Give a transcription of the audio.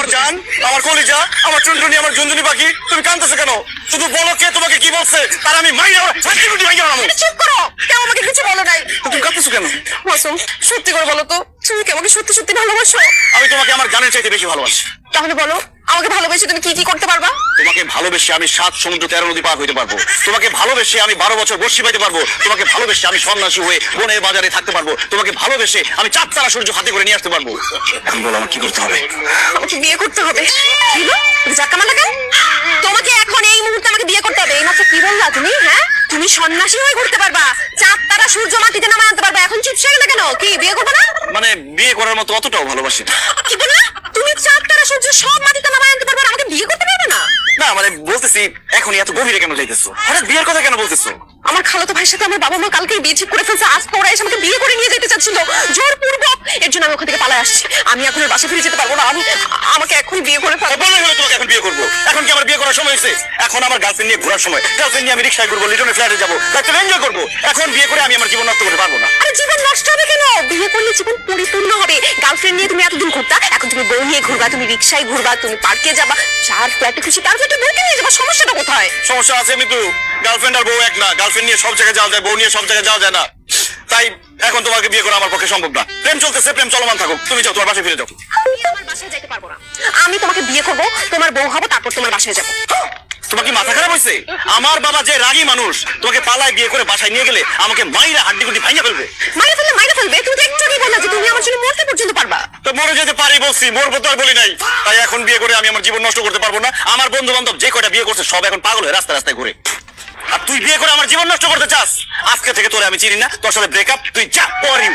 আমার জান, আমার কলিজা, আমার চুনটুনি, আমার ঝুনঝুনি পাখি, তুমি কাঁদতেছো কেন? শুধু বলো কে তোমাকে কি বলছে, তার আমি মাইরা হাড্ডি ভাঙিয়ে বানাবো। চুপ করো, কেউ আমাকে কিছু বলো নাই। তুমি কাঁদতেছো কেন? মাসুম, সত্যি করে বলো তো, তুমি কি আমাকে সত্যি সত্যি ভালোবাসো? আমি তোমাকে আমার জানের চাইতে বেশি ভালোবাসি। তাহলে বলো, আমাকে ভালোবেসে তুমি কি কি করতে পারবা? তোমাকে ভালোবেসে আমি 7 সমুদ্র 13 নদী পার হইতে পারবো। তোমাকে ভালোবেসে আমি 12 বছর বর্ষি পাইতে পারবো। তোমাকে ভালোবেসে আমি সন্ন্যাসী হয়ে বনে বাজারে থাকতে পারবো। তোমাকে ভালোবেসে আমি 4 তারা সূর্য হাতে করে নিয়ে আসতে পারবো। এখন বলো আমার কি করতে হবে? আমাকে বিয়ে করতে হবে। কি গো? জাক্কা মারলা কেন? তোমাকে এখন এই মুহূর্তে আমাকে বিয়ে করতে হবে। এইমাত্র কি বললা তুমি? হ্যাঁ, তুমি সন্ন্যাসী হয়ে ঘুরতে পারবা, 4 তারা সূর্য মাটিতে নামায় আনতে পারবা। এখন চুপসে গেলে কেন? কি বিয়ে করবে না? মানে বিয়ে করার মতো অতটাও ভালোবাসি না। কি বললা? তুমি 4 তারা সূর্য সব মাটিতে নামায় আনতে পারবা, আর আমাকে বিয়ে করতে পারবে না? না মানে বলতেছি, এখনই এত গভীরে কেন যাইতেছো? হঠাৎ বিয়ের কথা কেন বলতেছো? আমার খালাতো ভাইয়ের সাথে আমার বাবা মা কালকেই বিয়ে ঠিক করে ফেলছে। আজ তোরা এসে আমাকে বিয়ে করে নিয়ে যেতে চাচ্ছিল জোরপূর্বক। এর জন্য আমি ওখান থেকে পালায় আসছি। আমি এখন আর বাসা ফিরে যেতে পারবো না। আমাকে এখন বিয়ে করে ফেলো। বললে হলো তোমাকে এখন বিয়ে করবো। এখন কি আমার বিয়ে করার সময় হয়েছে? এখন আমার গার্লফ্রেন্ড নিয়ে ঘোরার সময়। গার্লফ্রেন্ড নিয়ে আমি রিক্সায় ঘুরবো, লিটনের ফ্ল্যাটে যাবো, লাইফটা এনজয় করবো। এখন বিয়ে করে আমি আমার জীবন নষ্ট করতে পারবো না। আরে জীবন নষ্ট হবে কেন? বিয়ে করলে জীবন পরিপূর্ণ হবে। গার্লফ্রেন্ড নিয়ে তুমি এতদিন ঘুরতা, এখন তুমি বউ নিয়ে ঘুরবা, তুমি রিক্সায় ঘুরবা, তুমি পার্কে যাবা, যার ফ্ল্যাটে খুশি তার ফ্ল্যাটে বউকে নিয়ে যাবা। সমস্যাটা কোথায়? সমস্যা আছে কিন্তু গার্লফ্রেন্ড আর বউ এক না। গার্লফ্রেন্ড নিয়ে সব জায়গায় যাওয়া যায়, বউ নিয়ে সব জায়গায় যাওয়া যায় না। তাই এখন তোমাকে বিয়ে করা আমার পক্ষে সম্ভব না। প্রেম চলতেছে, প্রেম চলমান থাকুক। তুমি যাও, তোমার বাসায় ফিরে যাও। আমি আমার বাসায় যাইতে পারবো না। আমি তোমাকে বিয়ে করবো, তোমার বউ হবো, তারপর তোমার বাসায় যাবো। তোমার কি মাথা খারাপ হয়েছে? আমার বাবা যে রাগী মানুষ, তোমাকে পালায় বিয়ে করে বাসায় নিয়ে গেলে আমাকে মাইরা হাড্ডি গুড্ডি ভাঙিয়ে ফেলবে। মাইরে ফেললে মাইরে ফেলবে? তুমি তো একটু আগেই বললা যে তুমি আমার জন্য মরতে পর্যন্ত পারবা। তো মরে যেতে পারি বলছি, মরবো তো আর বলি নাই। তাই এখন বিয়ে করে আমি আমার জীবন নষ্ট করতে পারবো না। আমার বন্ধু বান্ধব যে কয়টা বিয়ে করছে সব এখন পাগল হয়ে রাস্তায় রাস্তায় ঘুরে। আর তুই বিয়ে করে আমার জীবন নষ্ট করতে চাস? আজকে থেকে তোরে আমি চিনি না, তোর সাথে ব্রেকআপ, তুই যা পর ইউ।